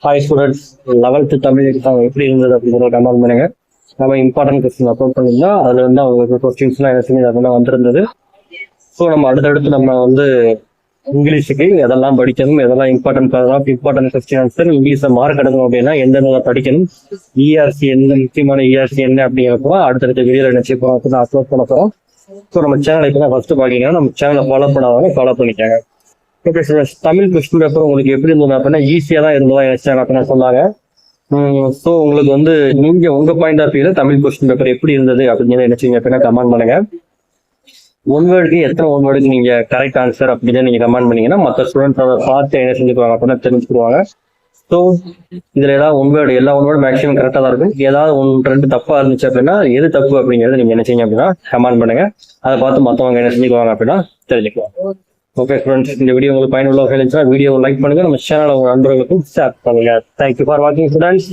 Hi students, 11th Tamil exam எப்படி இருந்தது அப்படிங்கிற கமெண்ட் பண்ணுங்க. நம்ம இம்பார்ட்டன்ட் கொஸ்டின் அப்லோட் பண்ணியிருந்தோம். அதுல வந்து அவங்களுக்கு கொஸ்டின்ஸ்லாம் என்ன செஞ்சு அதெல்லாம் வந்திருந்தது. ஸோ நம்ம அடுத்தடுத்து நம்ம வந்து இங்கிலீஷுக்கு எதெல்லாம் படிக்கணும், எதெல்லாம் இம்பார்ட்டன்ட் கொஸ்டின் ஆன்சர், இங்கிலீஷை மார்க் எடுக்கணும் அப்படின்னா எந்தெந்த படிக்கணும், இஆர்சி என்ன, முக்கியமான இஆர்சி என்ன அப்படிங்கிறப்போ அடுத்தடுத்த வீடியோ நினைச்சு அப்லோட் பண்ண போகிறோம். ஸோ நம்ம சேனலை இப்போ ஃபர்ஸ்ட் பார்த்தீங்கன்னா நம்ம சேனலை ஃபாலோ பண்ணாதவங்க ஃபாலோ பண்ணிக்காங்க. Okay sir, Tamil question paper உங்களுக்கு எப்படி இருந்தது அப்படின்னா ஈஸியாக தான் இருந்ததா நினைச்சாங்க அப்படின்னு சொன்னாங்க. ஸோ உங்களுக்கு வந்து நீங்க உங்க பாயிண்ட் ஆஃப் வியூல தமிழ் கொஸ்டின் பேப்பர் எப்படி இருந்தது அப்படின்னு நினைச்சீங்க அப்படின்னா கமெண்ட் பண்ணுங்க. ஒன் வேர்டுக்கு எத்தனை ஒன் வேர்டுக்கு நீங்க கரெக்ட் ஆன்சர் அப்படின்னு நீங்க கமெண்ட் பண்ணீங்கன்னா மற்ற ஸ்டூடெண்ட்ஸ் அதை பார்த்து என்ன செஞ்சுக்குவாங்க அப்படின்னா தெரிஞ்சுக்குவாங்க. ஸோ இதுல ஏதாவது ஒன் வேர்டு, எல்லா ஒன் வேர்டு மேக்ஸிமம் கரெக்டாக தான் இருக்கும். ஏதாவது ஒன்று ரெண்டு தப்பா இருந்துச்சு அப்படின்னா எது தப்பு அப்படிங்கிறத நீங்க என்ன செய்யுங்க அப்படின்னா கமெண்ட் பண்ணுங்க. அதை பார்த்து மற்றவங்க என்ன செஞ்சுக்குவாங்க அப்படின்னா தெரிஞ்சுக்குவாங்க. ஓகே ஃப்ரெண்ட்ஸ், இந்த வீடியோ உங்களுக்கு பயனுள்ள இருந்துச்சுன்னா வீடியோ லைக் பண்ணுங்க, நம்ம சேனலை உங்க நண்பர்களுக்கும் ஷேர் பண்ணுங்க. தேங்க்யூ ஃபார் வாட்சிங் ஸ்டூடெண்ட்ஸ்.